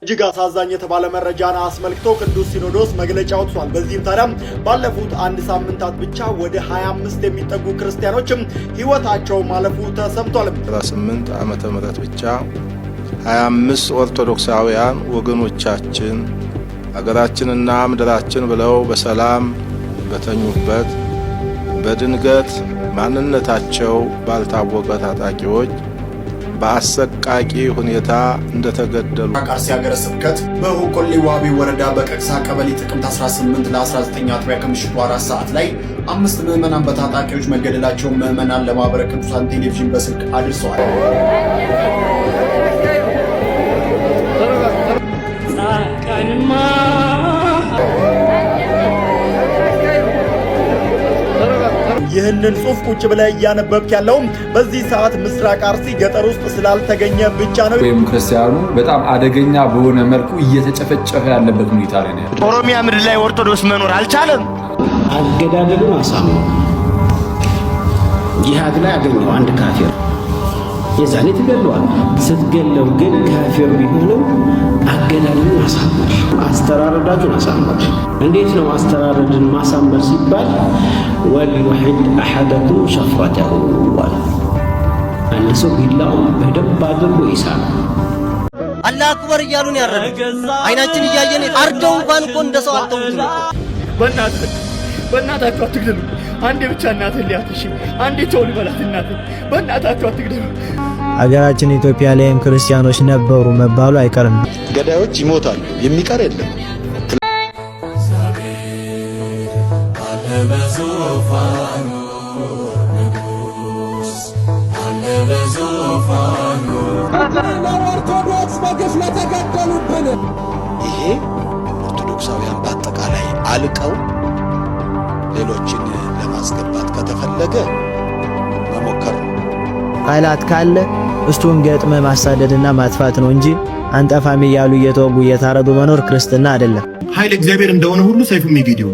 እጅግ አሳዛኝ የተባለ መረጃን አስመልክቶ ቅዱስ ሲኖዶስ መግለጫ ወጥቷል። በዚህም ታዲያ ባለፉት አንድ ሳምንታት ብቻ ወደ 25 የሚጠጉ ክርስቲያኖችም ሕይወታቸው ማለፉ ተሰምቷል። 18 ዓመተ ምህረት ብቻ 25 ኦርቶዶክሳውያን ወገኖቻችን ሀገራችንና ምድራችን ብለው በሰላም በተኙበት በድንገት ማንነታቸው ባልታወቀ ታጣቂዎች በአሰቃቂ ሁኔታ እንደተገደሉ ቃርሲ ሀገረ ስብከት በሆቆሌ ዋቢ ወረዳ በቀቅሳ ቀበሌ ጥቅምት 18 ለ19 አጥቢያ ከምሽቱ 4 ሰዓት ላይ 5 ምዕመናን በታጣቂዎች መገደላቸውን ምዕመናን ለማህበረ ቅዱሳን ቴሌቪዥን በስልክ አድርሰዋል። ይህንን ጽሑፍ ቁጭ ብለ እያነበብክ ያለው በዚህ ሰዓት ምስራቅ አርሲ ገጠር ውስጥ ስላልተገኘ ብቻ ነው። ወይም ክርስቲያኑ በጣም አደገኛ በሆነ መልኩ እየተጨፈጨፈ ያለበት ሁኔታ ላይ ነው። ኦሮሚያ ምድር ላይ ኦርቶዶክስ መኖር አልቻለም። አገዳደሉን አሳመው ጂሃድ ላይ አገኘው አንድ ካፊር የዛኔ ትገለዋል። ስትገለው ግን ካፊር ቢሆንም አገዳደሉን አሳመር፣ አስተራረዳችሁን አሳመር። እንዴት ነው አስተራረድን ማሳመር ሲባል ወልዩሂድ አሐደኩም ሸፍረተሁ ወላ አንድ ሰው ቢላውን በደንብ አድርጎ ይሳል። አላህ አክበር እያሉን ያረዱ አይናችን እያየን አርደው እንኳን እኮ እንደሰው አልተውትም። በእናታችሁ አትግደሉ። አንዴ ብቻ እናትን ሊያትሽ አንዴ ተውል በላት እናትን በእናታችሁ አትግደሉ። አገራችን ኢትዮጵያ ላይም ክርስቲያኖች ነበሩ መባሉ አይቀርም። ገዳዮች ይሞታሉ፣ የሚቀር የለም። ይሄ ኦርቶዶክሳውያን በአጠቃላይ አልቀው ሌሎችን ለማስገባት ከተፈለገ መሞከር ነው። ኃይላት ካለ እስቱን ገጥመ ማሳደድና ማጥፋት ነው እንጂ አንጠፋም እያሉ እየተወጉ እየታረዱ መኖር ክርስትና አይደለም። ኃይል እግዚአብሔር እንደሆነ ሁሉ ሰይፉም ይገደው።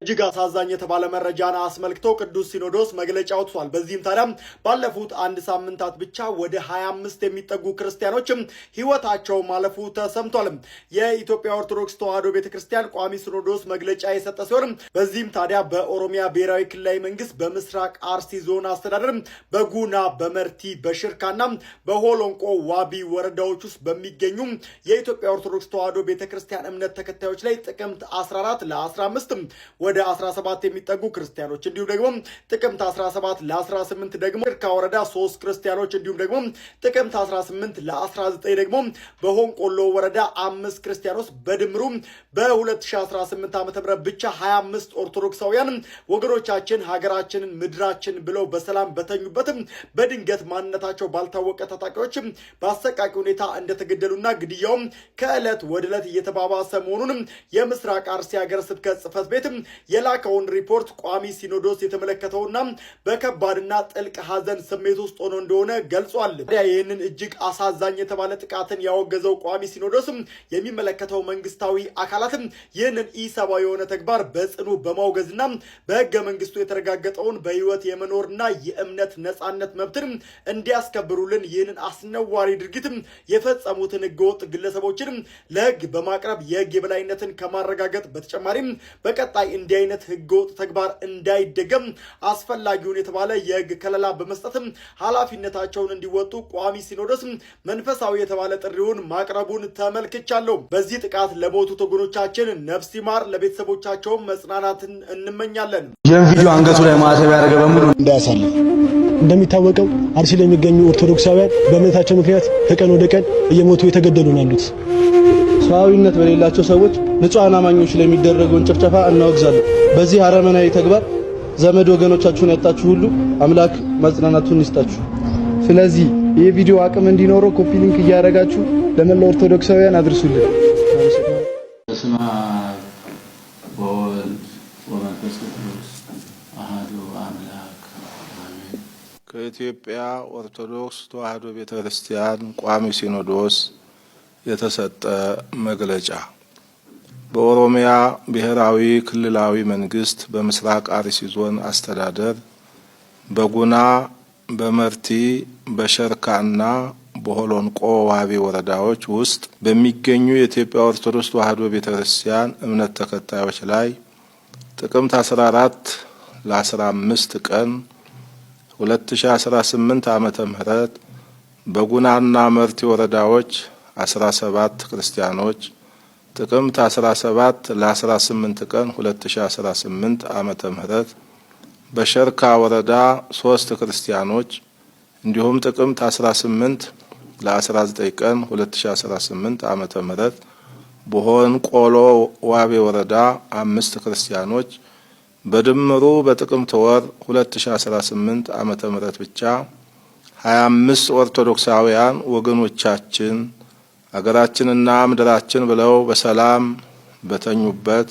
እጅግ አሳዛኝ የተባለ መረጃን አስመልክቶ ቅዱስ ሲኖዶስ መግለጫ ወጥቷል። በዚህም ታዲያ ባለፉት አንድ ሳምንታት ብቻ ወደ 25 የሚጠጉ ክርስቲያኖችም ሕይወታቸው ማለፉ ተሰምቷል። የኢትዮጵያ ኦርቶዶክስ ተዋሕዶ ቤተክርስቲያን ቋሚ ሲኖዶስ መግለጫ የሰጠ ሲሆን በዚህም ታዲያ በኦሮሚያ ብሔራዊ ክልላዊ መንግስት በምስራቅ አርሲ ዞን አስተዳደር በጉና በመርቲ በሽርካና በሆሎንቆ ዋቢ ወረዳዎች ውስጥ በሚገኙ የኢትዮጵያ ኦርቶዶክስ ተዋሕዶ ቤተክርስቲያን እምነት ተከታዮች ላይ ጥቅምት 14 ለ15 ወደ 17 የሚጠጉ ክርስቲያኖች እንዲሁም ደግሞ ጥቅምት 17 ለ18 ደግሞ ከወረዳ 3 ክርስቲያኖች እንዲሁም ደግሞ ጥቅምት 18 ለ19 ደግሞ በሆንቆሎ ወረዳ 5 ክርስቲያኖች በድምሩ በ2018 ዓ.ም ብቻ 25 ኦርቶዶክሳውያን ወገኖቻችን ሀገራችንን ምድራችን ብለው በሰላም በተኙበትም በድንገት ማንነታቸው ባልታወቀ ታጣቂዎች በአሰቃቂ ሁኔታ እንደተገደሉና ግድያውም ከዕለት ወደ ዕለት እየተባባሰ መሆኑንም የምስራቅ አርሲ ሀገረ ስብከት ጽሕፈት ቤት የላከውን ሪፖርት ቋሚ ሲኖዶስ የተመለከተውና በከባድና ጥልቅ ሐዘን ስሜት ውስጥ ሆኖ እንደሆነ ገልጿል። ይህንን እጅግ አሳዛኝ የተባለ ጥቃትን ያወገዘው ቋሚ ሲኖዶስ የሚመለከተው መንግስታዊ አካላትም ይህንን ኢሰብአዊ የሆነ ተግባር በጽኑ በማውገዝና በሕገ መንግስቱ የተረጋገጠውን በህይወት የመኖርና የእምነት ነጻነት መብትን እንዲያስከብሩልን ይህንን አስነዋሪ ድርጊት የፈጸሙትን ህገወጥ ግለሰቦችን ለህግ በማቅረብ የህግ የበላይነትን ከማረጋገጥ በተጨማሪም በቀጣይ እንዲህ አይነት ህገወጥ ተግባር እንዳይደገም አስፈላጊውን የተባለ የህግ ከለላ በመስጠትም ኃላፊነታቸውን እንዲወጡ ቋሚ ሲኖዶስ መንፈሳዊ የተባለ ጥሪውን ማቅረቡን ተመልክቻለሁ። በዚህ ጥቃት ለሞቱት ወገኖቻችን ነፍስ ይማር፣ ለቤተሰቦቻቸው መጽናናትን እንመኛለን። ይህን ቪዲዮ አንገቱ ላይ ማተብ ያደረገ በሙሉ እንዳያሳልፍ። እንደሚታወቀው አርሲ ላይ የሚገኙ ኦርቶዶክሳውያን በእምነታቸው ምክንያት ከቀን ወደ ቀን እየሞቱ የተገደሉ ነው ያሉት። ሰዋዊነት በሌላቸው ሰዎች ንጹሃን አማኞች ላይ የሚደረገውን ጭፍጨፋ እናወግዛለን። በዚህ አረመናዊ ተግባር ዘመድ ወገኖቻችሁን ያጣችሁ ሁሉ አምላክ መጽናናቱን ይስጣችሁ። ስለዚህ ይህ ቪዲዮ አቅም እንዲኖረው ኮፒ ሊንክ እያደረጋችሁ ለመላው ኦርቶዶክሳውያን አድርሱልን። በስመ አብ ወወልድ ወመንፈስ ቅዱስ አሐዱ አምላክ አሜን። ከኢትዮጵያ ኦርቶዶክስ ተዋሕዶ ቤተክርስቲያን ቋሚ ሲኖዶስ የተሰጠ መግለጫ በኦሮሚያ ብሔራዊ ክልላዊ መንግስት በምስራቅ አርሲ ዞን አስተዳደር በጉና በመርቲ በሸርካና በሆሎንቆ ዋቢ ወረዳዎች ውስጥ በሚገኙ የኢትዮጵያ ኦርቶዶክስ ተዋሕዶ ቤተክርስቲያን እምነት ተከታዮች ላይ ጥቅምት 14 ለ15 ቀን 2018 ዓመተ ምህረት በጉናና መርቲ ወረዳዎች 17 ክርስቲያኖች ጥቅምት 17 ለ18 ቀን 2018 ዓመተ ምህረት በሸርካ ወረዳ 3 ክርስቲያኖች እንዲሁም ጥቅምት 18 ለ19 ቀን 2018 ዓመተ ምህረት በሆንቆሎ ዋቤ ወረዳ 5 ክርስቲያኖች በድምሩ በጥቅምት ወር 2018 ዓመተ ምህረት ብቻ 25 ኦርቶዶክሳውያን ወገኖቻችን አገራችንና ምድራችን ብለው በሰላም በተኙበት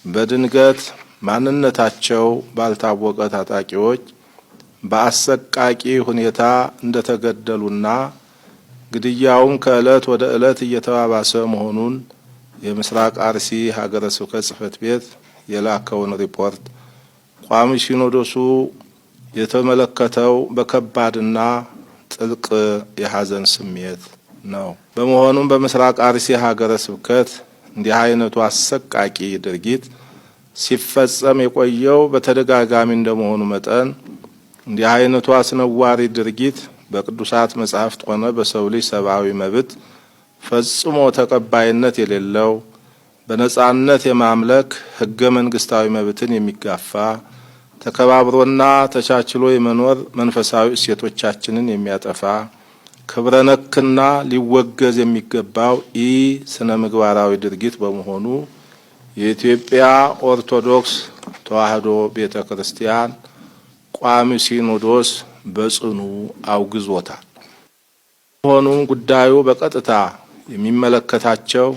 በድንገት ማንነታቸው ባልታወቀ ታጣቂዎች በአሰቃቂ ሁኔታ እንደተገደሉና ግድያውም ከእለት ወደ እለት እየተባባሰ መሆኑን የምስራቅ አርሲ ሀገረ ስብከት ጽሕፈት ቤት የላከውን ሪፖርት ቋሚ ሲኖዶሱ የተመለከተው በከባድና ጥልቅ የሐዘን ስሜት ነው። በመሆኑም በምስራቅ አርሲ ሀገረ ስብከት እንዲህ አይነቱ አሰቃቂ ድርጊት ሲፈጸም የቆየው በተደጋጋሚ እንደመሆኑ መጠን እንዲህ አይነቱ አስነዋሪ ድርጊት በቅዱሳት መጻሕፍት ሆነ በሰው ልጅ ሰብአዊ መብት ፈጽሞ ተቀባይነት የሌለው በነጻነት የማምለክ ህገ መንግስታዊ መብትን የሚጋፋ ተከባብሮና ተቻችሎ የመኖር መንፈሳዊ እሴቶቻችንን የሚያጠፋ ክብረ ነክና ሊወገዝ የሚገባው ስነ ምግባራዊ ድርጊት በመሆኑ የኢትዮጵያ ኦርቶዶክስ ተዋሕዶ ቤተክርስቲያን ቋሚ ሲኖዶስ በጽኑ አውግዞታል። ሆኖም ጉዳዩ በቀጥታ የሚመለከታቸው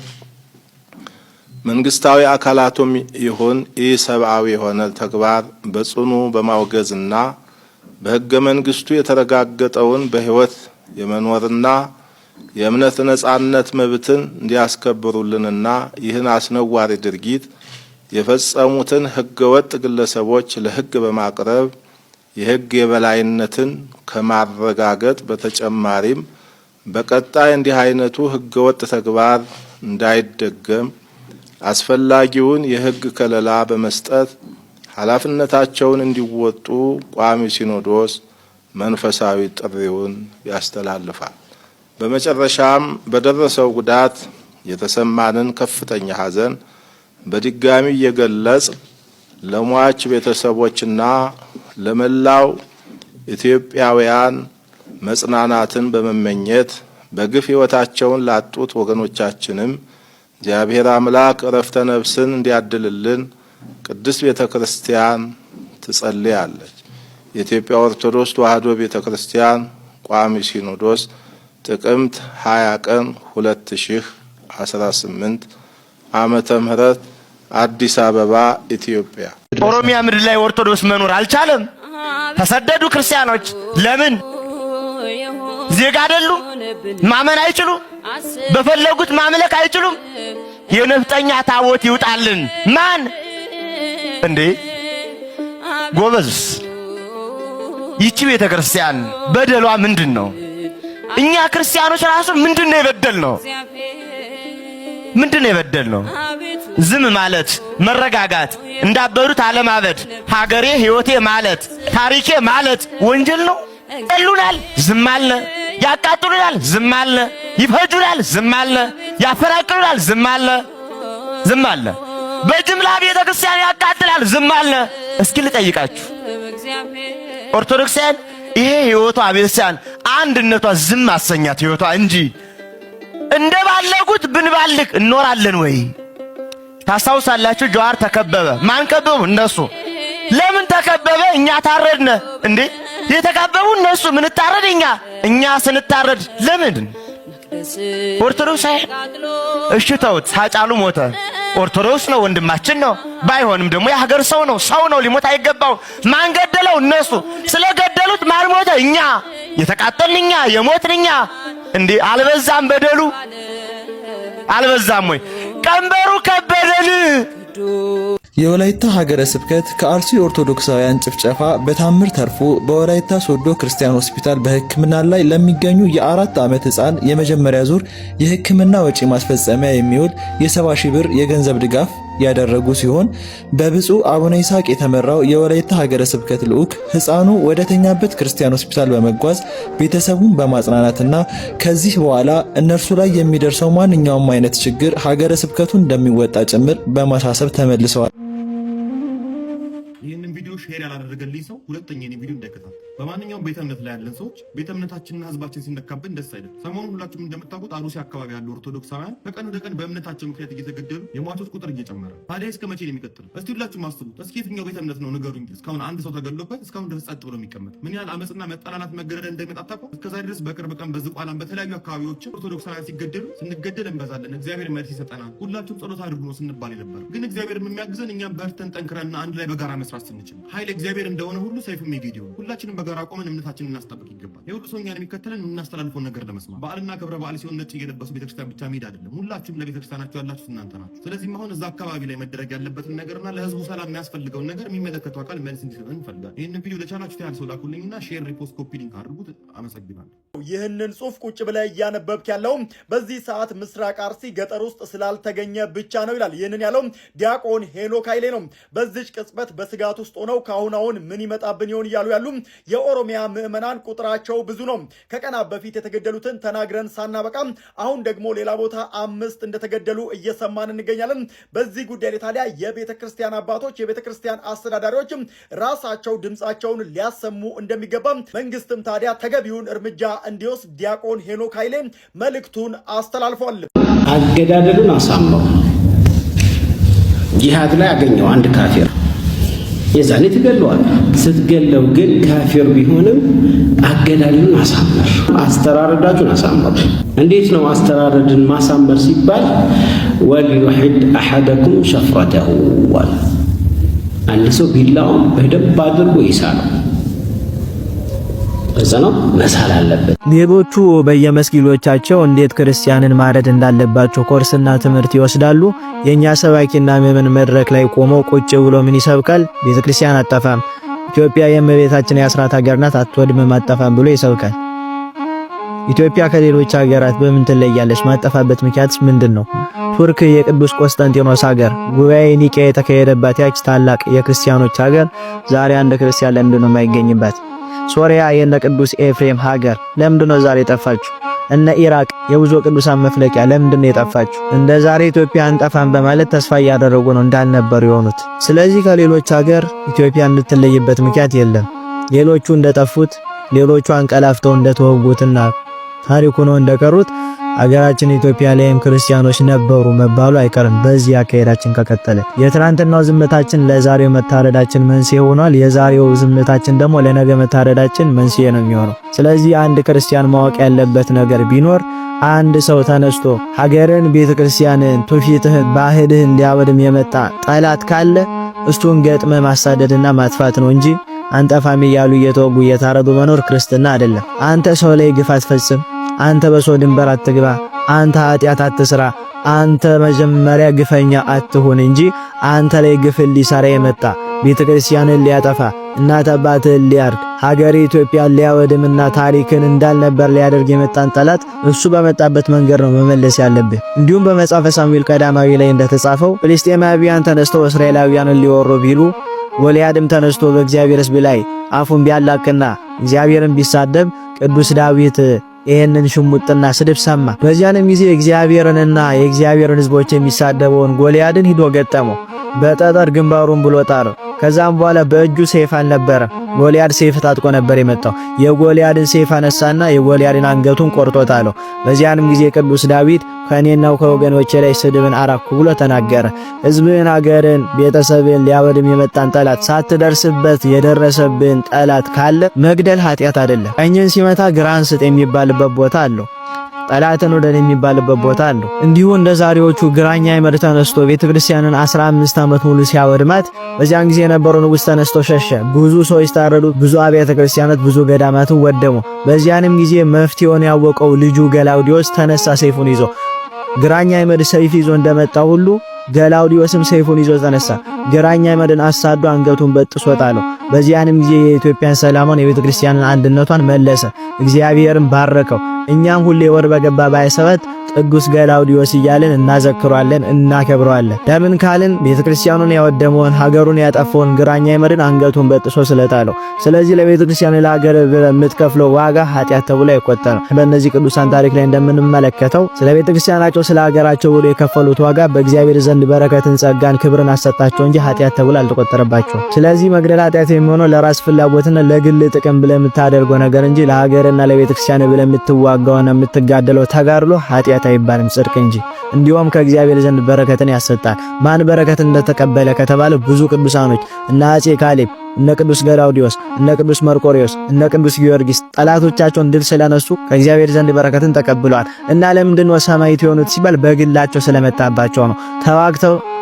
መንግስታዊ አካላቱም ይሁን ሰብአዊ የሆነ ተግባር በጽኑ በማውገዝና በህገ መንግስቱ የተረጋገጠውን በህይወት የመኖርና የእምነት ነጻነት መብትን እንዲያስከብሩልንና ይህን አስነዋሪ ድርጊት የፈጸሙትን ህገወጥ ግለሰቦች ለህግ በማቅረብ የህግ የበላይነትን ከማረጋገጥ በተጨማሪም በቀጣይ እንዲህ አይነቱ ህገወጥ ተግባር እንዳይደገም አስፈላጊውን የህግ ከለላ በመስጠት ኃላፊነታቸውን እንዲወጡ ቋሚ ሲኖዶስ መንፈሳዊ ጥሪውን ያስተላልፋል። በመጨረሻም በደረሰው ጉዳት የተሰማንን ከፍተኛ ሐዘን በድጋሚ እየገለጽ ለሟች ቤተሰቦችና ለመላው ኢትዮጵያውያን መጽናናትን በመመኘት በግፍ ህይወታቸውን ላጡት ወገኖቻችንም እግዚአብሔር አምላክ ዕረፍተ ነፍስን እንዲያድልልን ቅድስት ቤተክርስቲያን ትጸልያለች። የኢትዮጵያ ኦርቶዶክስ ተዋሕዶ ቤተክርስቲያን ቋሚ ሲኖዶስ ጥቅምት 20 ቀን 2018 ዓመተ ምህረት አዲስ አበባ ኢትዮጵያ። ኦሮሚያ ምድር ላይ ኦርቶዶክስ መኖር አልቻለም። ተሰደዱ ክርስቲያኖች። ለምን? ዜጋ አይደሉም? ማመን አይችሉም? በፈለጉት ማምለክ አይችሉም? የነፍጠኛ ታቦት ይውጣልን። ማን እንዴ? ጎበዝ፣ ይቺ ቤተክርስቲያን በደሏ ምንድነው? እኛ ክርስቲያኖች ራሱ ምንድነው የበደልነው? ምንድነው የበደልነው? ዝም ማለት፣ መረጋጋት፣ እንዳበሩት አለማበድ፣ ሀገሬ ህይወቴ ማለት፣ ታሪኬ ማለት ወንጀል ነው። ይሉናል፣ ዝም አለ። ያቃጥሉናል፣ ዝም አለ። ይፈጁናል፣ ዝም አለ። ያፈራቅሉናል፣ ዝም አለ። ዝም አለ። በጅምላ ቤተክርስቲያን ያቃጥላል፣ ዝም አለ። እስኪ ልጠይቃችሁ ኦርቶዶክሳውያን፣ ይሄ ህይወቷ ቤተክርስቲያን አንድነቷ ዝም አሰኛት ህይወቷ እንጂ እንደባለጉት ብንባልግ እንኖራለን ወይ? ታስታውሳላችሁ? ጀዋር ተከበበ። ማን ከበቡ? እነሱ። ለምን ተከበበ? እኛ ታረድነ እንዴ? የተከበቡ እነሱ፣ ምን ታረድ? እኛ ስንታረድ ለምን? ኦርቶዶክስ እሺ ተውት። ሳጫሉ ሞተ። ኦርቶዶክስ ነው፣ ወንድማችን ነው። ባይሆንም ደግሞ የሀገር ሰው ነው። ሰው ነው፣ ሊሞት አይገባው። ማን ገደለው? እነሱ። ስለገደሉት ማን ሞተ? እኛ። የተቃጠልን እኛ፣ የሞትን እኛ። እንዴ አልበዛም በደሉ? አልበዛም ወይ? ቀንበሩ ከበደን። የወላይታ ሀገረ ስብከት ከአርሲ ኦርቶዶክሳውያን ጭፍጨፋ በታምር ተርፎ በወላይታ ሶዶ ክርስቲያን ሆስፒታል በሕክምና ላይ ለሚገኙ የ4 ዓመት ሕፃን የመጀመሪያ ዙር የሕክምና ወጪ ማስፈጸሚያ የሚውል የ70,000 ብር የገንዘብ ድጋፍ ያደረጉ ሲሆን በብፁዕ አቡነ ይስሐቅ የተመራው የወላይታ ሀገረ ስብከት ልዑክ ሕፃኑ ወደ ተኛበት ክርስቲያን ሆስፒታል በመጓዝ ቤተሰቡን በማጽናናትና ከዚህ በኋላ እነርሱ ላይ የሚደርሰው ማንኛውም አይነት ችግር ሀገረ ስብከቱ እንደሚወጣ ጭምር በማሳሰብ ተመልሰዋል። ይህንን ቪዲዮ ሼር ያላደረገልኝ ሰው ሁለተኛ የኔ ቪዲዮ እንዳይከታተል። በማንኛውም ቤተ እምነት ላይ ያለን ሰዎች ቤተ እምነታችንና ህዝባችን ሲነካብን ደስ አይደለም። ሰሞኑን ሁላችሁም እንደምታውቁት አሩሲ አካባቢ ያሉ ኦርቶዶክሳውያን ከቀን ወደ ቀን በእምነታቸው ምክንያት እየተገደሉ የሟቾች ቁጥር እየጨመረ ታዲያ እስከ መቼ ነው የሚቀጥለው? እስቲ ሁላችሁም አስቡት። እስኪ የትኛው ቤተ እምነት ነው ንገሩኝ እስካሁን አንድ ሰው ተገድሎበት እስካሁን ድረስ ጸጥ ብሎ የሚቀመጥ? ምን ያህል አመፅና መጠላላት መገደል እንደሚመጣ ታውቁ? እስከዛ ድረስ በቅርብ ቀን በዝቋላም በተለያዩ አካባቢዎች ኦርቶዶክሳውያን ሲገደሉ ስንገደል እንበዛለን፣ እግዚአብሔር መልስ ይሰጠናል፣ ሁላችሁም ጸሎት አድርጉ ነው ስንባል ነበር። ግን እግዚአብሔር የሚያግዘን እኛም በርተን ጠንክረንና አንድ ላይ በጋራ መስራት ስንችል። ኃይል እግዚአብሔር እንደሆነ ሁሉ ሰይፉም የጌዲዮ ሁላችንም በጋራ ቆመን እምነታችንን እናስጠብቅ ይገባል። የሁሉ ሰው እኛን የሚከተለን የምናስተላልፈውን ነገር ለመስማት በዓልና ክብረ በዓል ሲሆን ነጭ እየለበሱ ቤተክርስቲያን ብቻ መሄድ አይደለም። ሁላችሁም ለቤተክርስቲያናችሁ ያላችሁ እናንተ ናችሁ። ስለዚህም አሁን እዛ አካባቢ ላይ መደረግ ያለበትን ነገርና ለህዝቡ ሰላም የሚያስፈልገውን ነገር የሚመለከተው አካል መልስ እንዲሰጠን እንፈልጋለን። ይህንን ቪዲዮ ለቻናችሁ ያህል ሰው ላኩልኝና ሼር፣ ሪፖስት፣ ኮፒ ሊንክ አድርጉት። አመሰግናለሁ። ይህንን ጽሑፍ ቁጭ ብለህ እያነበብክ ያለው በዚህ ሰዓት ምስራቅ አርሲ ገጠር ውስጥ ስላልተገኘ ብቻ ነው ይላል። ይህንን ያለው ዲያቆን ሄኖክ ኃይሌ ነው። በዚች ቅጽበት በስጋት ውስጥ ሆነው ከአሁን ምን ይመጣብን ይሆን እያሉ ያሉ የኦሮሚያ ምዕመናን ቁጥራቸው ብዙ ነው። ከቀናት በፊት የተገደሉትን ተናግረን ሳናበቃ አሁን ደግሞ ሌላ ቦታ 5 እንደተገደሉ እየሰማን እንገኛለን። በዚህ ጉዳይ ላይ ታዲያ የቤተ ክርስቲያን አባቶች፣ የቤተ ክርስቲያን አስተዳዳሪዎች ራሳቸው ድምፃቸውን ሊያሰሙ እንደሚገባ መንግስትም ታዲያ ተገቢውን እርምጃ እንዲወስድ ዲያቆን ሄኖክ ኃይሌ መልእክቱን አስተላልፏል። አገዳደሉን አሳምረው ጂሃድ ላይ ያገኘው አንድ ካፊር የዛኔ ትገለዋል። ስትገለው ግን ካፊር ቢሆንም አገዳደሉን አሳምር፣ አስተራረዳችሁን አሳምር። እንዴት ነው አስተራረድን ማሳመር ሲባል ወልዩሂድ አሐደኩም ሸፍረተሁ፣ አንድ ሰው ቢላውን በደንብ አድርጎ ይሳለው። ነው መሳል አለበት። ሌሎቹ በየመስጊዶቻቸው እንዴት ክርስቲያንን ማረድ እንዳለባቸው ኮርስና ትምህርት ይወስዳሉ። የኛ ሰባኪና ምዕመን መድረክ ላይ ቆመው ቁጭ ብሎ ምን ይሰብካል? ቤተክርስቲያን አጠፋም፣ ኢትዮጵያ የእመቤታችን የአስራት ሀገር ናት፣ አትወድምም፣ አጠፋም ብሎ ይሰብካል። ኢትዮጵያ ከሌሎች ሀገራት በምን ትለያለች? ማጠፋበት ምክንያት ምንድነው? ቱርክ የቅዱስ ቆስጠንጢኖስ ሀገር፣ ጉባኤ ኒቄያ የተካሄደባት ያች ታላቅ የክርስቲያኖች ሀገር ዛሬ አንድ ክርስቲያን ለምንድነው የማይገኝባት? ሶሪያ የነ ቅዱስ ኤፍሬም ሀገር ለምንድነው ዛሬ የጠፋችሁ? እነ ኢራቅ የብዙ ቅዱሳን መፍለቂያ ለምንድነው የጠፋችሁ? እንደ ዛሬ ኢትዮጵያ አንጠፋን በማለት ተስፋ እያደረጉ ነው እንዳልነበሩ የሆኑት። ስለዚህ ከሌሎች ሀገር ኢትዮጵያ የምትለይበት ምክንያት የለም። ሌሎቹ እንደጠፉት፣ ሌሎቹ አንቀላፍተው እንደተወጉትና ታሪኩ ነው እንደቀሩት አገራችን ኢትዮጵያ ላይም ክርስቲያኖች ነበሩ መባሉ አይቀርም። በዚህ አካሄዳችን ከቀጠለ የትናንትናው ዝምታችን ለዛሬው መታረዳችን መንስኤ ሆኗል። የዛሬው ዝምታችን ደግሞ ለነገ መታረዳችን መንስኤ ነው የሚሆነው። ስለዚህ አንድ ክርስቲያን ማወቅ ያለበት ነገር ቢኖር አንድ ሰው ተነስቶ ሀገርን፣ ቤተክርስቲያንን፣ ትውፊትህን፣ ባህልህን ሊያወድም የመጣ ጠላት ካለ እሱን ገጥመ ማሳደድና ማጥፋት ነው እንጂ አንጠፋም እያሉ እየተወጉ እየታረዱ መኖር ክርስትና አይደለም። አንተ ሰው ላይ ግፍ አትፈጽም። አንተ በሰው ድንበር አትግባ። አንተ ኃጢአት አትስራ። አንተ መጀመሪያ ግፈኛ አትሁን እንጂ አንተ ላይ ግፍ ሊሰራ የመጣ ቤተክርስቲያንን ሊያጠፋ እናት አባትህን ሊያርድ ሀገር ኢትዮጵያን ሊያወድምና ታሪክን እንዳልነበር ሊያደርግ የመጣን ጠላት እሱ በመጣበት መንገድ ነው መመለስ ያለብህ። እንዲሁም በመጽሐፈ ሳሙኤል ቀዳማዊ ላይ እንደተጻፈው ፍልስጤማውያን ተነስተው እስራኤላውያንን ሊወሩ ቢሉ ጎልያድም ተነስቶ በእግዚአብሔር ሕዝብ ላይ አፉን ቢያላቅና እግዚአብሔርን ቢሳደብ ቅዱስ ዳዊት ይሄንን ሽሙጥና ስድብ ሰማ። በዚያንም ጊዜ እግዚአብሔርንና የእግዚአብሔርን ሕዝቦች የሚሳደበውን ጎልያድን ሂዶ ገጠመው። በጠጠር ግንባሩን ብሎ ጣለው። ከዛም በኋላ በእጁ ሰይፍ አልነበረ። ጎልያድ ሰይፍ ታጥቆ ነበር የመጣው። የጎልያድን ሰይፍ አነሳና የጎልያድን አንገቱን ቆርጦ ጣለው። በዚያንም ጊዜ ቅዱስ ዳዊት ከኔና ከወገኖቼ ላይ ስድብን አራኩ ብሎ ተናገረ። ሕዝብን፣ ሀገርን፣ ቤተሰብን ሊያወድም የመጣን ጠላት ሳትደርስበት የደረሰብን ጠላት ካለ መግደል ኃጢአት አይደለም። ቀኝን ሲመታ ግራን ስጥ የሚባልበት ቦታ አለው። ጠላትን ወደን የሚባልበት ቦታ አለው። እንዲሁ እንደ ዛሬዎቹ ግራኛ ይመር ተነስቶ ቤተክርስቲያንን 15 ዓመት ሙሉ ሲያወድማት በዚያን ጊዜ የነበረው ንጉሥ ተነስቶ ሸሸ። ብዙ ሰዎች ታረዱ። ብዙ አብያተ ክርስቲያናት፣ ብዙ ገዳማት ወደሙ። በዚያንም ጊዜ መፍትሄውን ያወቀው ልጁ ገላውዲዮስ ተነሳ ሰይፉን ይዞ። ግራኛ ይመር ሰይፍ ይዞ እንደመጣ ሁሉ ገላውዲዮስም ሰይፉን ይዞ ተነሳ። ግራኝ አህመድን አሳዶ አንገቱን በጥሶ ጣለው። በዚያንም ጊዜ የኢትዮጵያን ሰላሟን የቤተ ክርስቲያንን አንድነቷን መለሰ። እግዚአብሔርን ባረከው። እኛም ሁሌ ወር በገባ ባይሰበት ቅዱስ ገላውዲዮስ እያልን እናዘክሯለን፣ እናከብረዋለን። ለምን ካልን ቤተ ክርስቲያኑን ያወደመውን ሀገሩን ያጠፋውን ግራኝ አህመድን አንገቱን በጥሶ ስለጣለው። ስለዚህ ለቤተ ክርስቲያን ለሀገር የምትከፍለው ዋጋ ኃጢአት ተብሎ አይቆጠርም። በእነዚህ ቅዱሳን ታሪክ ላይ እንደምንመለከተው ስለ ቤተ ክርስቲያናቸው ስለ ሀገራቸው ብሎ የከፈሉት ዋጋ በእግዚአብሔር ዘንድ በረከትን፣ ጸጋን፣ ክብርን አሰጣቸው እንጂ ኃጢአት ተብሎ አልተቆጠረባቸውም። ስለዚህ መግደል ኃጢአት የሚሆነው ለራስ ፍላጎትና ለግል ጥቅም ብለህ የምታደርገው ነገር እንጂ ለሀገርና ለቤተ ክርስቲያን ብለህ የምትዋጋውና የምትጋደለው ተጋድሎ ኃጢአት አይባልም፣ ጽድቅ እንጂ። እንዲሁም ከእግዚአብሔር ዘንድ በረከትን ያሰጣል። ማን በረከት እንደተቀበለ ከተባለ ብዙ ቅዱሳኖች እነ አፄ ካሌብ፣ እነ ቅዱስ ገላውዲዮስ፣ እነ ቅዱስ መርቆሬዎስ፣ እነ ቅዱስ ጊዮርጊስ ጠላቶቻቸውን ድል ስለነሱ ከእግዚአብሔር ዘንድ በረከትን ተቀብለዋል። እና ለምንድነው ሰማዕት የሆኑት ሲባል በግላቸው ስለመጣባቸው ነው።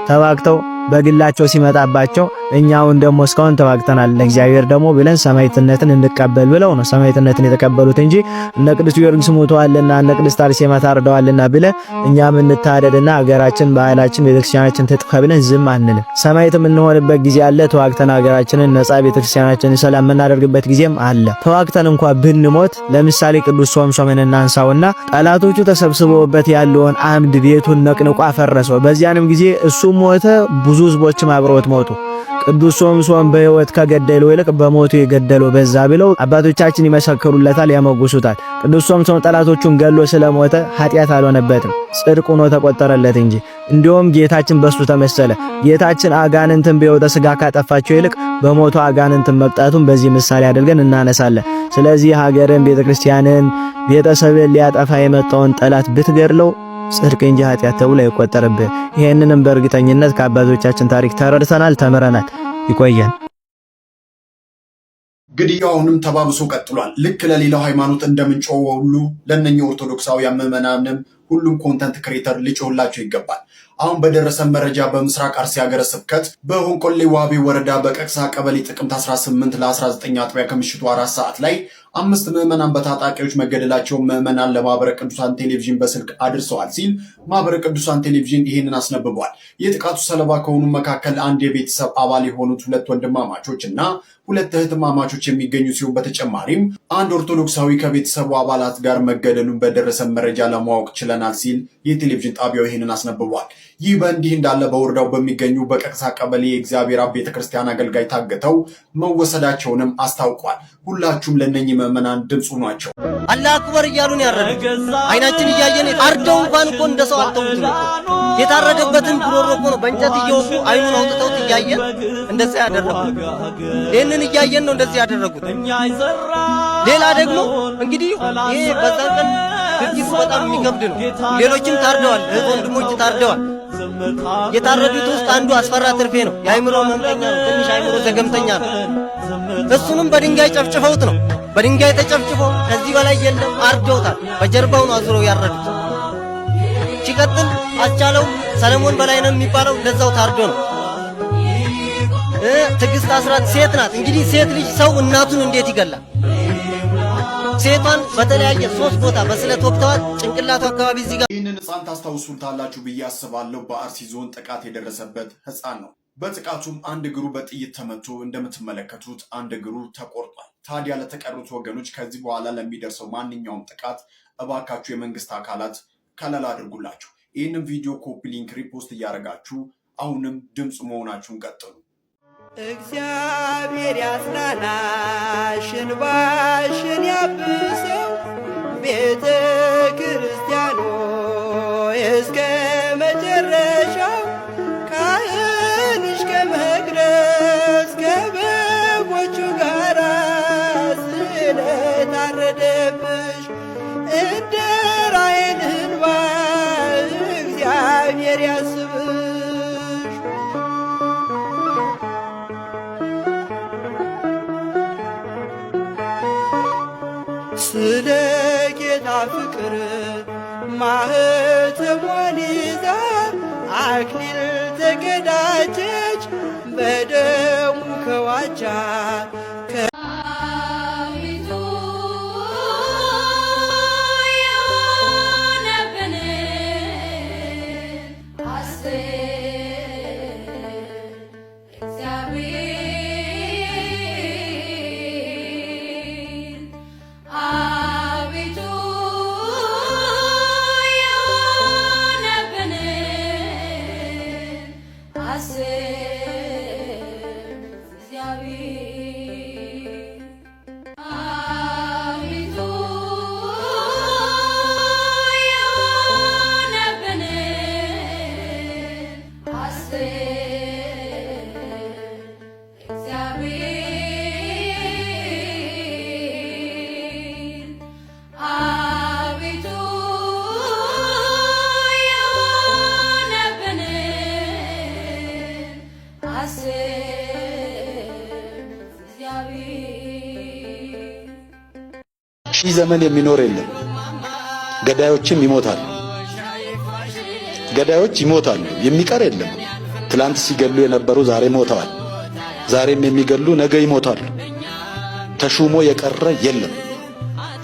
ተዋግተው በግላቸው ሲመጣባቸው እኛውን ደግሞ እስካሁን ተዋግተናል ለእግዚአብሔር ደግሞ ብለን ሰማዕትነትን እንቀበል ብለው ነው ሰማዕትነትን የተቀበሉት እንጂ እነ ቅዱስ ጊዮርጊስ ሞተዋልና እነ ቅድስት አርሴማ ታርደዋልና ብለ እኛም እንታደድና ሀገራችን፣ ባህላችን፣ ቤተክርስቲያናችን ትጥፋ ብለን ዝም አንልም። ሰማዕት የምንሆንበት ጊዜ አለ። ተዋግተን ሀገራችንን ነጻ፣ ቤተክርስቲያናችንን ሰላም የምናደርግበት ጊዜም አለ። ተዋግተን እንኳን ብንሞት ለምሳሌ ቅዱስ ሶምሶንን እናንሳውና ጠላቶቹ ተሰብስበውበት ያለውን አምድ ቤቱን ነቅንቆ አፈረሰው። በዚያንም ጊዜ እሱ ሞተ፣ ብዙ ህዝቦችም አብረውት ሞቱ። ቅዱስ ሶምሶን በሕይወት ከገደለው ይልቅ በሞቱ የገደለው በዛ ብለው አባቶቻችን ይመሰክሩለታል፣ ያመጉሱታል። ቅዱስ ሶምሶን ጠላቶቹን ገሎ ስለሞተ ኃጢአት አልሆነበትም፣ ጽድቅ ሆኖ ተቆጠረለት እንጂ። እንዲሁም ጌታችን በሱ ተመሰለ። ጌታችን አጋንንትን በሕይወተ ሥጋ ካጠፋቸው ይልቅ በሞቱ አጋንንትን መቅጣቱን በዚህ ምሳሌ አድርገን እናነሳለን። ስለዚህ ሀገርን፣ ቤተክርስቲያንን፣ ቤተሰብን ሊያጠፋ የመጣውን ጠላት ብትገድለው ጽድቅ እንጂ ኃጢአት ተብሎ አይቆጠርብህ። ይሄንንም በእርግጠኝነት ከአባቶቻችን ታሪክ ተረድተናል፣ ተምረናል። ይቆየን። ግድያው አሁንም ተባብሶ ቀጥሏል። ልክ ለሌላው ሃይማኖት እንደምንጮው ሁሉ ለነኛ ኦርቶዶክሳውያን ምዕመናንም ሁሉም ኮንተንት ክሬተር ሊጮህላቸው ይገባል። አሁን በደረሰን መረጃ በምስራቅ አርሲ ሀገረ ስብከት በሆንቆሌ ዋቢ ወረዳ በቀቅሳ ቀበሌ ጥቅምት 18 ለ19 አጥቢያ ከምሽቱ 4 ሰዓት ላይ 5 ምዕመናን በታጣቂዎች መገደላቸውን ምዕመናን ለማህበረ ቅዱሳን ቴሌቪዥን በስልክ አድርሰዋል ሲል ማህበረ ቅዱሳን ቴሌቪዥን ይህንን አስነብቧል። የጥቃቱ ሰለባ ከሆኑ መካከል አንድ የቤተሰብ አባል የሆኑት 2 ወንድማማቾች እና 2 እህትማማቾች የሚገኙ ሲሆን በተጨማሪም አንድ ኦርቶዶክሳዊ ከቤተሰቡ አባላት ጋር መገደሉን በደረሰን መረጃ ለማወቅ ችለናል ሲል የቴሌቪዥን ጣቢያው ይህንን አስነብቧል። ይህ በእንዲህ እንዳለ በወረዳው በሚገኙ በቀቅሳ ቀበሌ የእግዚአብሔር አብ ቤተክርስቲያን አገልጋይ ታግተው መወሰዳቸውንም አስታውቋል። ሁላችሁም ለነኚህ ምዕመናን ድምፁ ናቸው። አላህ አክበር እያሉን ያረዱ አይናችን እያየን አርደው እንኳን እኮ እንደሰው አልተውት ነው። የታረደበትን ጉሮሮ እኮ ነው በእንጨት እየወጉ አይኑን አውጥተውት እያየን እንደዛ ያደረጉት። ይህንን እያየን ነው እንደዚህ ያደረጉት። ሌላ ደግሞ እንግዲህ ይሄ በዛን ቀን ድርጊቱ በጣም የሚከብድ ነው። ሌሎችም ታርደዋል፣ ወንድሞች ታርደዋል። የታረዱት ውስጥ አንዱ አስፈራ ትርፌ ነው። የአይምሮ ህመምተኛ ነው፣ ትንሽ አይምሮ ዘገምተኛ ነው። እሱንም በድንጋይ ጨፍጭፈውት ነው። በድንጋይ ተጨፍጭፎ ከዚህ በላይ የለም አርደውታል። በጀርባው ነው አዙረው ያረዱት። ሲቀጥል አስቻለው ሰለሞን በላይ ነው የሚባለው እንደዛው ታርዶ ነው። ትዕግስት አስራት ሴት ናት። እንግዲህ ሴት ልጅ ሰው እናቱን እንዴት ይገላል? ሴቷን በተለያየ 3 ቦታ በስለት ወቅተዋል። ጭንቅላቱ አካባቢ እዚህ ጋር። ይህንን ህፃን ታስታውሱታላችሁ ብዬ አስባለሁ። በአርሲ ዞን ጥቃት የደረሰበት ህፃን ነው። በጥቃቱም አንድ እግሩ በጥይት ተመቶ እንደምትመለከቱት አንድ እግሩ ተቆርጧል። ታዲያ ለተቀሩት ወገኖች ከዚህ በኋላ ለሚደርሰው ማንኛውም ጥቃት እባካችሁ የመንግስት አካላት ከለላ አድርጉላችሁ። ይህንን ቪዲዮ ኮፒ ሊንክ፣ ሪፖስት እያደረጋችሁ አሁንም ድምፅ መሆናችሁን ቀጥሉ። እግዚአብሔር ያጽናናሽ፣ እንባሽን ያብሰው፣ ቤተ ክርስቲያኖ እስከ መጨረሻው ካህንሽ ከመቅደስ ከበጎቹ ጋር ስለታረደብሽ እንደ ራሔል እንባ እግዚአብሔር ያስብሽ። ስለ ጌታ ፍቅር ማኅተሟን ይዛ አክሊል ተቀዳጀች፣ በደሙ ከዋጃት የሆነብንን ዘመን የሚኖር የለም። ገዳዮችም ይሞታሉ። ገዳዮች ይሞታሉ፣ የሚቀር የለም። ትላንት ሲገሉ የነበሩ ዛሬ ሞተዋል። ዛሬም የሚገሉ ነገ ይሞታሉ። ተሹሞ የቀረ የለም።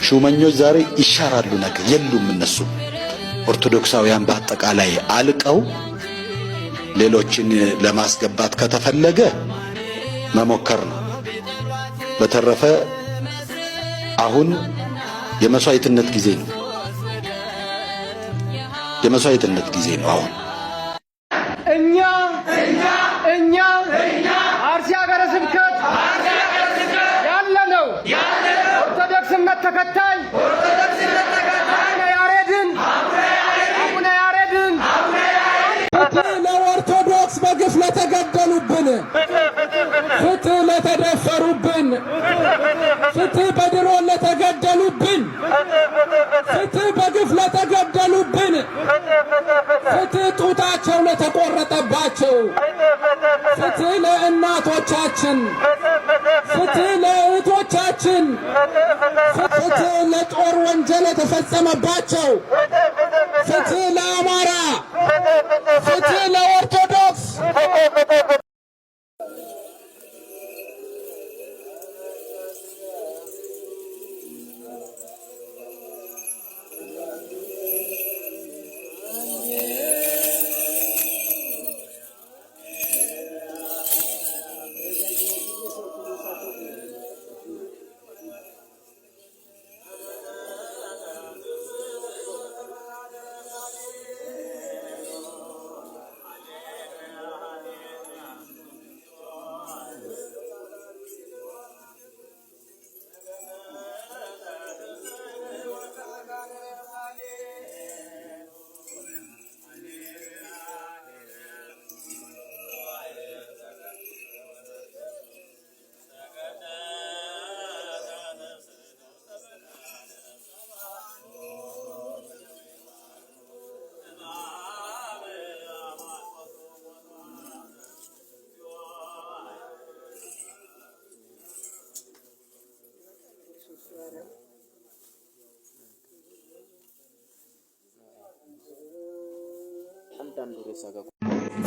ሹመኞች ዛሬ ይሻራሉ፣ ነገ የሉም እነሱ። ኦርቶዶክሳውያን በአጠቃላይ አልቀው ሌሎችን ለማስገባት ከተፈለገ መሞከር ነው። በተረፈ አሁን የመስዋዕትነት ጊዜ ነው። የመስዋዕትነት ጊዜ ነው አሁን። እኛ አርሲ ሀገረ ስብከት ያለነው ኦርቶዶክስ እምነት ተከታይ አቡነ ያሬድን ፍትህ ለኦርቶዶክስ በግፍ ለተገደሉብን፣ ፍትህ ለተደፈሩብን፣ ፍትህ በድሮን ለተገደሉብን፣ ፍትህ በግፍ ለተገደሉብን፣ ፍትህ ጡታቸው ለተቆረጠባቸው፣ ፍትህ ለእናቶቻችን፣ ፍትህ ለእህቶቻችን፣ ፍትህ ለጦር ወንጀል የተፈጸመባቸው፣ ፍትህ ለአማራ፣ ፍትህ ለኦርቶዶክስ።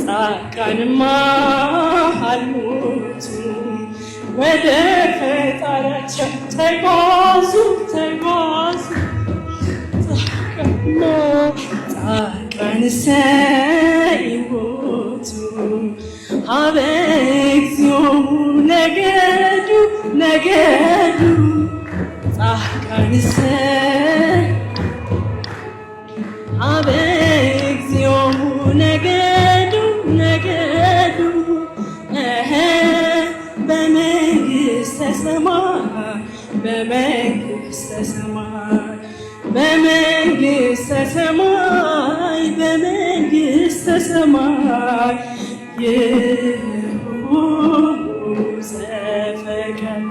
ጻድቃንማ አልሞቱ ወደ ፈጣሪያቸው ተጓዙ። ጻድቃንሰ ይሞቱ ሀበ እግዚኦሙ ነገዱ ጻድቃንሰ ሀበ እግዚኦሙ ነገዱ በመንግሥተ ሰማይ በመንግሥተ ሰማይ ይሁኑ ዘፈቀዱ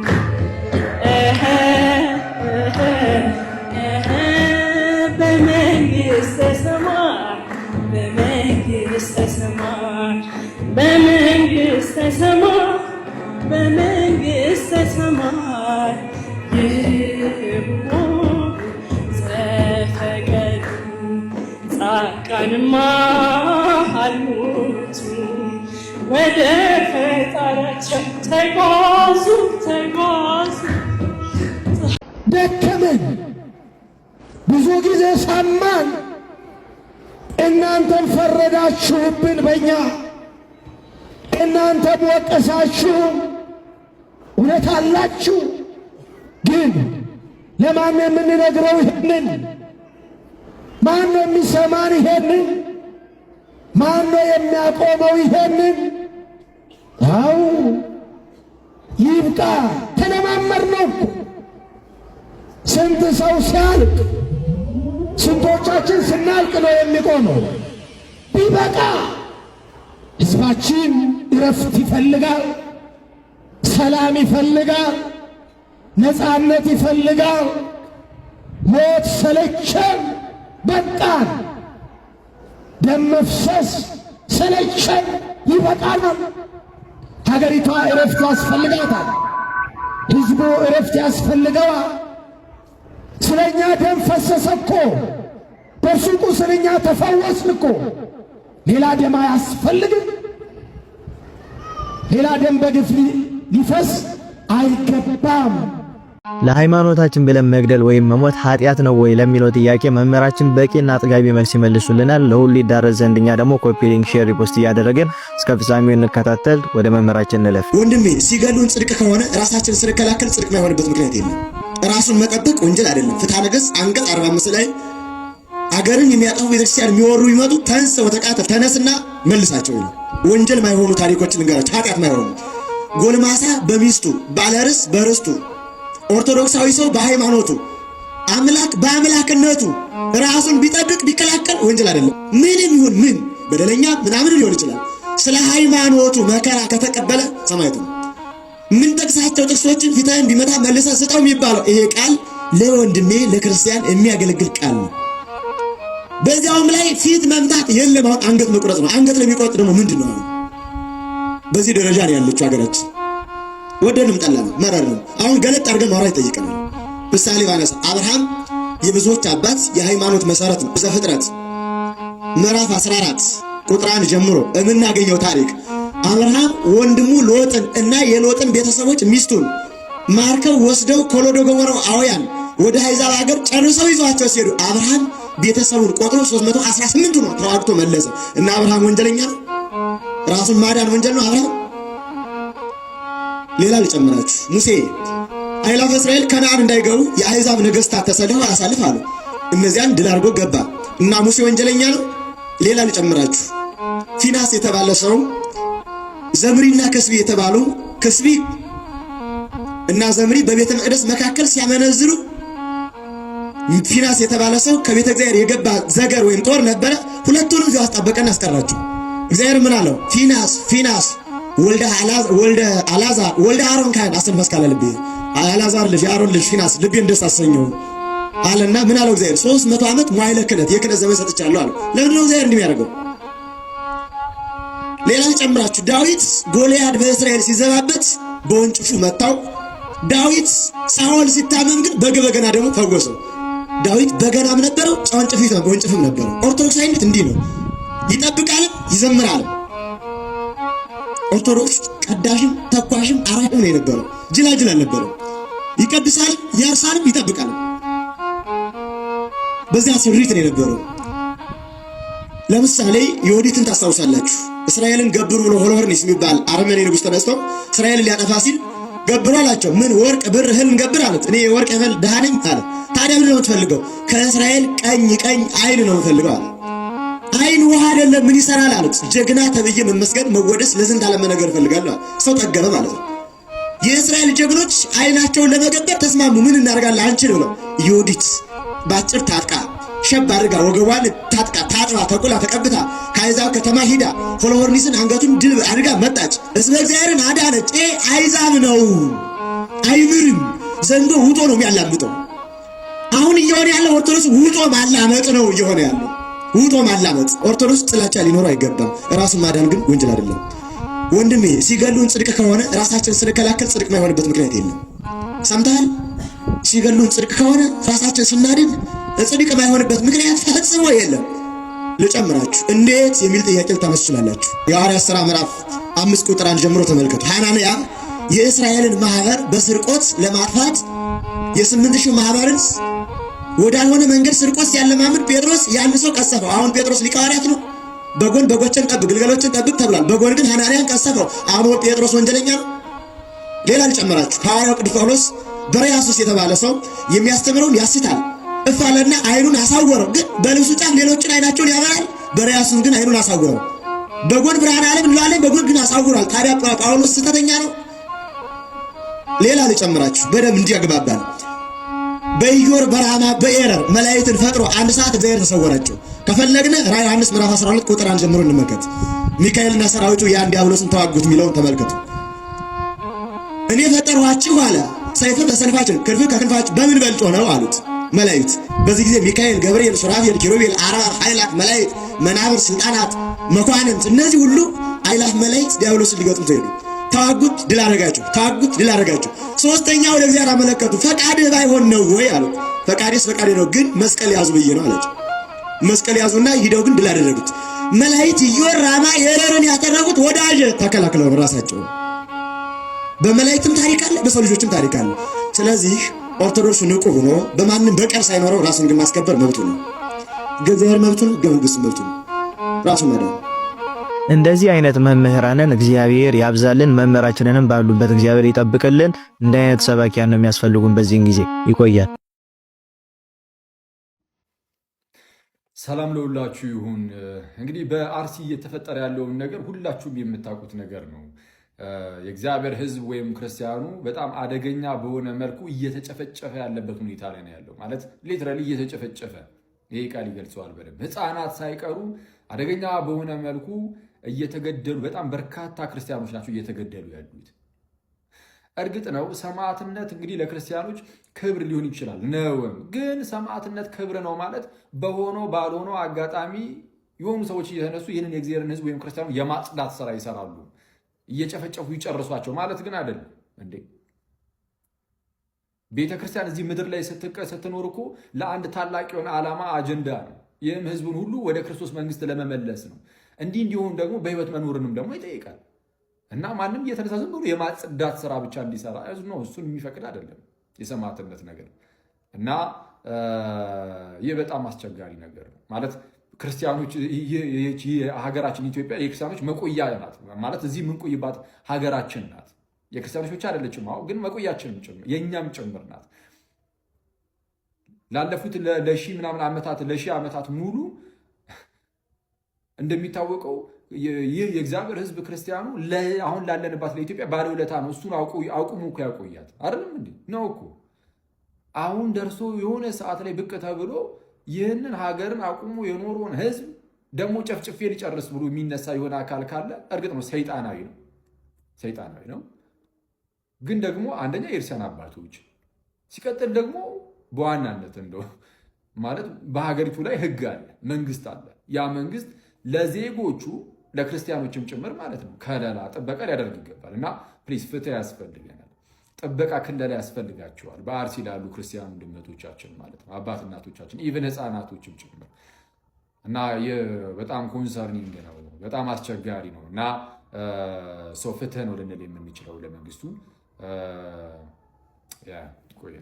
በመንግሥተ ሰማይ ይሁኑ ዘፈቀዱ ጻድቃንማ አልሞቱ ወደ ፈጣሪያቸው ተጓዙ። ደከመን፣ ብዙ ጊዜ ሰማን፣ እናንተም ፈረዳችሁብን በእኛ፣ እናንተም ወቀሳችሁ። እውነት አላችሁ፣ ግን ለማን የምንነግረው ይሄንን? ማን ነው የሚሰማን ይሄንን? ማን ነው የሚያቆመው ይሄንን? አው ይብቃ፣ ተለማመር ነው። ስንት ሰው ሲያልቅ፣ ስንቶቻችን ስናልቅ ነው የሚቆመው? ቢበቃ። ሕዝባችን እረፍት ይፈልጋል፣ ሰላም ይፈልጋል፣ ነፃነት ይፈልጋል። ሞት ሰለቸን፣ በቃን። ደም መፍሰስ ሰለቸን፣ ይበቃናል። ሀገሪቷ እረፍት ያስፈልጋታል። ሕዝቡ እረፍት ያስፈልገዋል። ስለኛ ደም ፈሰሰ እኮ፣ በሱ ቁስል እኛ ተፈወስን እኮ። ሌላ ደም አያስፈልግም። ሌላ ደም በግፍ ሊፈስ አይገባም። ለሃይማኖታችን ብለን መግደል ወይም መሞት ኃጢአት ነው ወይ ለሚለው ጥያቄ መምህራችን በቂና አጥጋቢ መልስ ይመልሱልናል። ለሁሉ ይዳረስ ዘንድ እኛ ደግሞ ኮፒ ሊንክ፣ ሼር፣ ሪፖስት እያደረግን እስከ ፍጻሜው እንከታተል። ወደ መምህራችን እንለፍ። ወንድሜ ሲገሉን ጽድቅ ከሆነ ራሳችን ስንከላከል ጽድቅ ማይሆንበት ምክንያት የለም። ራሱን መጠበቅ ወንጀል አይደለም። ፍትሐ ነገሥት አንቀጽ 45 ላይ አገርን የሚያጠፉ ቤተክርስቲያን የሚወሩ ይመጡ ተንስ ወተቃተል፣ ተነስና መልሳቸው ይላል። ወንጀል ማይሆኑ ታሪኮችን ልንገራችሁ፣ ኃጢአት ማይሆኑ ጎልማሳ በሚስቱ ባለርስ በርስቱ ኦርቶዶክሳዊ ሰው በሃይማኖቱ አምላክ በአምላክነቱ ራሱን ቢጠብቅ ቢከላከል ወንጀል አይደለም። ምንም ይሁን ምን በደለኛ ምናምን ሊሆን ይችላል። ስለ ሃይማኖቱ መከራ ከተቀበለ ሰማዕት ነው። ምን ጠቅሳቸው ጥቅሶችን ፊትህን ቢመታ መልሰህ ስጠው የሚባለው ይሄ ቃል ለወንድሜ ለክርስቲያን የሚያገለግል ቃል ነው። በዚያውም ላይ ፊት መምታት የለም። አሁን አንገት መቁረጥ ነው። አንገት ለሚቆርጥ ደግሞ ምንድን ነው? በዚህ ደረጃ ነው ያለችው ሀገራችን። ወደንም ጠላን መረር ነው። አሁን ገለጥ አድርገን ማውራት ይጠይቀናል። ምሳሌ ባነሳ አብርሃም የብዙዎች አባት የሃይማኖት መሰረት ነው። ዘፍጥረት ምዕራፍ 14 ቁጥር 1 ጀምሮ የምናገኘው ታሪክ አብርሃም ወንድሙ ሎጥን እና የሎጥን ቤተሰቦች ሚስቱን ማርከው ወስደው ኮሎዶ ጎሞራውያን ወደ አሕዛብ ሀገር ጨርሰው ይዟቸው ሲሄዱ አብርሃም ቤተሰቡን ቆጥሮ 318 ነው ተዋግቶ መለሰ። እና አብርሃም ወንጀለኛ ነው? ራሱን ማዳን ወንጀል ነው አብርሃም? ሌላ ልጨምራችሁ። ሙሴ አእላፈ እስራኤል ከነዓን እንዳይገቡ የአሕዛብ ነገሥታት ተሰልፈው አሳልፍ አሉ። እነዚያን ድል አድርጎ ገባ። እና ሙሴ ወንጀለኛ ነው? ሌላ ልጨምራችሁ። ፊናስ የተባለ ሰው ዘምሪና ከስቢ የተባሉ ከስቢ እና ዘምሪ በቤተ መቅደስ መካከል ሲያመነዝሩ ፊናስ የተባለ ሰው ከቤተ እግዚአብሔር የገባ ዘገር ወይም ጦር ነበረ። ሁለቱንም እዚያው አስጣበቀና አስቀራቸው። እግዚአብሔር ምን አለው? ፊናስ ወልደ አልዓዛር ወልደ አሮን ካህን አሰን መስካለ ልቤ አልዓዛር ልጅ አሮን ልጅ ፊናስ ልቤን ደስ አሰኘው አለና ምን አለው እግዚአብሔር? 300 ዓመት መዋዕለ ክህነት የክህነት ዘመን ሰጥቻለሁ አለ። ለምን ነው እግዚአብሔር እንደሚያደርገው? ሌላ ጨምራችሁ ዳዊት ጎልያድ በእስራኤል ሲዘባበት በወንጭፉ መታው። ዳዊት ሳኦል ሲታመም ግን በገና ደግሞ ፈወሰው። ዳዊት በገናም ነበረው ወንጭፍም ነበረው። ኦርቶዶክሳዊነት እንዲህ ነው። ይጠብቃልም ይዘምራልም። ኦርቶዶክስ ቀዳሽም ተኳሽም አራሽም ነው የነበረው። ጅላጅል አልነበረም። ይቀድሳል፣ ያርሳልም፣ ይጠብቃልም። በዚያ ስሪት ነው የነበረው። ለምሳሌ ዮዲትን ታስታውሳላችሁ። እስራኤልን ገብሩ ብሎ ሆሎፈርኒስ የሚባል አረመኔ ንጉሥ ተነስቶ እስራኤልን ሊያጠፋ ሲል ገብሩ አላቸው። ምን ወርቅ ብር እህል እንገብር አሉት። እኔ የወርቅ እህል ድሃ ነኝ አለ። ታዲያ ምን ነው የምትፈልገው? ከእስራኤል ቀኝ አይን ነው የምፈልገው አለ። አይን ውሃ አይደለም ምን ይሰራል አሉት። ጀግና ተብዬ መመስገን መወደስ ለዝንት ዓለም ነገር እፈልጋለሁ። ሰው ጠገበ ማለት ነው። የእስራኤል ጀግኖች አይናቸውን ለመገበር ተስማሙ። ምን እናደርጋለን አንችልም ነው። ዮዲት ባጭር ታጥቃ ሸብ አድርጋ ወገቧን ታጥቃ ታጥባ ተቁላ ተቀብታ ከአሕዛብ ከተማ ሂዳ ሆሎፎርኒስን አንገቱን ድል አድርጋ መጣች። እስመ እግዚአብሔርን አዳነች። አሕዛብ ነው አይምርም። ዘንዶ ውጦ ነው የሚያላምጠው። አሁን እየሆነ ያለው ኦርቶዶክስ ውጦ ማላመጥ ነው እየሆነ ያለው። ውጦ ማላመጥ። ኦርቶዶክስ ጥላቻ ሊኖረው አይገባም። ራሱን ማዳን ግን ወንጀል አይደለም። ወንድሜ ሲገሉን ጽድቅ ከሆነ ራሳችን ስንከላከል ጽድቅ ማይሆንበት ምክንያት የለም። ሰምተሃል? ሲገሉን ጽድቅ ከሆነ ራሳችን ስናድን ጽድቅ ማይሆንበት ምክንያት ፈጽሞ የለም። ልጨምራችሁ እንዴት የሚል ጥያቄ ልታነሱ ትችላላችሁ። የሐዋርያት ሥራ ምዕራፍ 5 ቁጥር 1 ጀምሮ ተመልከቱ። ሐናንያ የእስራኤልን ማህበር በስርቆት ለማጥፋት የ8000 ማህበርን ወዳልሆነ መንገድ ስርቆት ሲያለማምድ ጴጥሮስ ያን ሰው ቀሰፈው። አሁን ጴጥሮስ ሊቀ ሐዋርያት ነው። በጎን በጎችን ጠብቅ ግልገሎችን ጠብቅ ተብሏል። በጎን ግን ሐናንያን ቀሰፈው። አሁን ጴጥሮስ ወንጀለኛ ነው። ሌላ ልጨምራችሁ። ሐዋርያው ቅዱስ ጳውሎስ በርያሱስ የተባለ ሰው የሚያስተምረውን ያስታል። እፋለና አይኑን አሳወረው። ግን በልብሱ ጫፍ ሌሎችን አይናቸውን ያበራል። በርያሱስ ግን አይኑን አሳወረው። በጎን ብርሃን ዓለም እንላለን፣ በጎን ግን አሳውሯል። ታዲያ ጳውሎስ ስህተተኛ ነው? ሌላ ልጨምራችሁ በደም እንዲያግባባል። በኢዮር በራማ በኤረር መላእክትን ፈጥሮ አንድ ሰዓት እግዚአብሔር ተሰወራቸው። ከፈለግነ ራዕይ ዮሐንስ ምዕራፍ 12 ቁጥር 1 ጀምሮ እንመልከት። ሚካኤልና ሰራዊቱ ያን ዲያብሎስን ተዋጉት የሚለውን ተመልከቱ። እኔ ፈጠርኋችሁ አለ። ሰይፍን ከሰይፋችን ክንፍን ከክንፋችን በምን በልጦ ነው አሉት መላእክት። በዚህ ጊዜ ሚካኤል፣ ገብርኤል፣ ሱራፌል፣ ኪሩቤል፣ አርባብ ኃይላት መላእክት፣ መናብር፣ ስልጣናት፣ መኳንንት እነዚህ ሁሉ ኃይላት መላእክት ዲያብሎስን ሊገጥሙት ሄዱ። ታጉት ድል አደረጋችሁ፣ ታጉት ድል አደረጋችሁ። ሶስተኛ ወደ እግዚአብሔር አመለከቱ። ፈቃድህ ባይሆን ነው ወይ አሉ። ፈቃዴስ ፈቃዴ ነው፣ ግን መስቀል ያዙ ብዬ ነው አላቸው። መስቀል ያዙና ሂደው ግን ድል አደረጉት። መላእክት ኢዮራማ ኤረርን ያጠረጉት ወዳጅ ተከላክለው ራሳቸው። በመላእክትም ታሪክ አለ፣ በሰው ልጆችም ታሪክ አለ። ስለዚህ ኦርቶዶክሱ ንቁ ሆኖ በማንም በቀር ሳይኖረው ራሱን ግን ማስከበር መብቱ ነው። እግዚአብሔር መብቱ ነው፣ ሕገ መንግሥቱ መብቱ ነው። ራሱ ማዳን እንደዚህ አይነት መምህራንን እግዚአብሔር ያብዛልን፣ መምህራችንንም ባሉበት እግዚአብሔር ይጠብቅልን። እንደ አይነት ሰባኪያን ነው የሚያስፈልጉን በዚህን ጊዜ። ይቆያል። ሰላም ለሁላችሁ ይሁን። እንግዲህ በአርሲ እየተፈጠረ ያለውን ነገር ሁላችሁም የምታውቁት ነገር ነው። የእግዚአብሔር ሕዝብ ወይም ክርስቲያኑ በጣም አደገኛ በሆነ መልኩ እየተጨፈጨፈ ያለበት ሁኔታ ላይ ነው ያለው። ማለት ሊትራሊ እየተጨፈጨፈ፣ ይሄ ቃል ይገልጸዋል በደንብ። ሕፃናት ሳይቀሩ አደገኛ በሆነ መልኩ እየተገደሉ፣ በጣም በርካታ ክርስቲያኖች ናቸው እየተገደሉ ያሉት። እርግጥ ነው ሰማዕትነት እንግዲህ ለክርስቲያኖች ክብር ሊሆን ይችላል ነውም። ግን ሰማዕትነት ክብር ነው ማለት በሆነው ባልሆነው አጋጣሚ የሆኑ ሰዎች እየተነሱ ይህንን የእግዚአብሔርን ሕዝብ ወይም ክርስቲያኑ የማጽዳት ስራ ይሰራሉ፣ እየጨፈጨፉ ይጨርሷቸው ማለት ግን አይደለም እንዴ። ቤተ ክርስቲያን እዚህ ምድር ላይ ስትኖር እኮ ለአንድ ታላቅ የሆነ ዓላማ አጀንዳ ነው። ይህም ሕዝቡን ሁሉ ወደ ክርስቶስ መንግስት ለመመለስ ነው። እንዲህ እንዲሆን ደግሞ በህይወት መኖርንም ደግሞ ይጠይቃል። እና ማንም እየተነሳ ዝም ብሎ የማጽዳት ስራ ብቻ እንዲሰራ ነው እሱን የሚፈቅድ አይደለም የሰማዕትነት ነገር። እና ይህ በጣም አስቸጋሪ ነገር ነው ማለት ክርስቲያኖች፣ ሀገራችን ኢትዮጵያ የክርስቲያኖች መቆያ ናት ማለት እዚህ የምንቆይባት ሀገራችን ናት። የክርስቲያኖች ብቻ አይደለችም፣ ግን መቆያችንም ጭምር የእኛም ጭምር ናት። ላለፉት ለሺህ ምናምን ዓመታት ለሺህ ዓመታት ሙሉ እንደሚታወቀው ይህ የእግዚአብሔር ሕዝብ ክርስቲያኑ አሁን ላለንባት ለኢትዮጵያ ባለውለታ ነው። እሱን አቁሙ እኮ ያቆያት አይደለም እንዴ ነው እኮ። አሁን ደርሶ የሆነ ሰዓት ላይ ብቅ ተብሎ ይህንን ሀገርን አቁሙ የኖረውን ሕዝብ ደግሞ ጨፍጭፌ ሊጨርስ ብሎ የሚነሳ የሆነ አካል ካለ እርግጥ ነው ሰይጣናዊ ነው። ግን ደግሞ አንደኛ የእርሲያን አባቶች፣ ሲቀጥል ደግሞ በዋናነት እንደው ማለት በሀገሪቱ ላይ ሕግ አለ፣ መንግስት አለ። ያ መንግስት ለዜጎቹ ለክርስቲያኖችም ጭምር ማለት ነው ከለላ ጥበቃ ሊያደርግ ይገባል። እና ፕሊዝ ፍትህ ያስፈልገናል፣ ጥበቃ ክለላ ያስፈልጋቸዋል። በአርሲ ላሉ ክርስቲያን ወንድሞቻችን ማለት ነው አባት እናቶቻችን፣ ኢቨን ህፃናቶችም ጭምር። እና በጣም ኮንሰርኒንግ ነው፣ በጣም አስቸጋሪ ነው። እና ሰው ፍትህ ነው ልንል የምንችለው ለመንግስቱ። ቆየ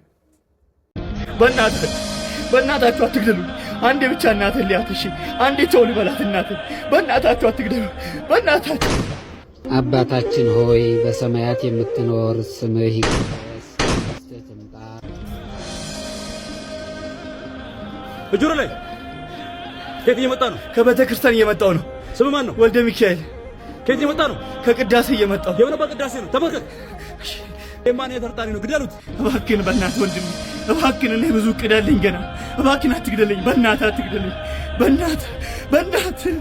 በእናታችሁ አትግደሉ። አንዴ ብቻ እናትን ሊያትሽ፣ አንዴ ተው ልበላት እናትን። በእናታችሁ አትግደሉ፣ በእናታችሁ። አባታችን ሆይ በሰማያት የምትኖር ስምህ ይቀደስ፣ መንግሥትህ ትምጣ። እጆሮ ላይ ከየት እየመጣ ነው? ከቤተ ክርስቲያን እየመጣው ነው። ስም ማን ነው? ወልደ ሚካኤል። ከየት እየመጣ ነው? ከቅዳሴ እየመጣው። የሆነበት ቅዳሴ ነው። ተመልከት። የማን የተርጣሪ ነው? ግደሉት እባክህን፣ በእናትህ ወንድሜ እባክህን፣ እኔ ብዙ ዕቅድ አለኝ ገና። እባክህን አትግደለኝ፣ በእናትህ አትግደለኝ፣ በእናትህ።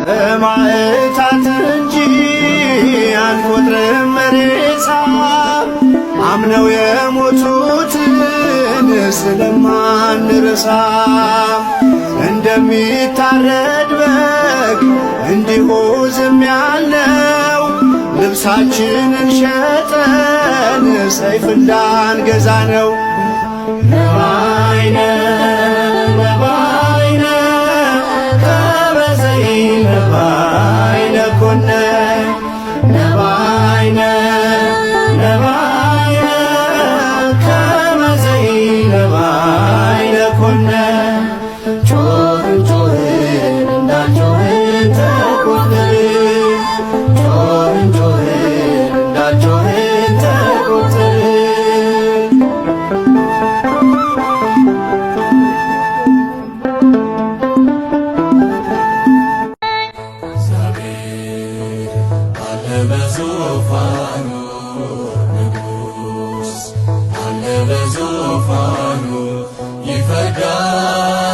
ሰማዕታት እንጂ አንቆጥርም ሬሳ፣ አምነው የሞቱትን ስለማንረሳ። እንደሚታረድ በግ እንዲሁ ዝም ያልነው፣ ልብሳችንን ሸጠን ሰይፍ እንዳንገዛ ነው። ነባይነ ነባይነ ኮነ ነባይነ ከመዘይ ነባይነ ኮነ። ጮህን እንዳልጮህን ተቆጠርን፣ ጮህን እንዳልጮህን ተቆጠርን። በዙፋኑ ንጉሥ አለ በዙፋኑ ይፈርዳል።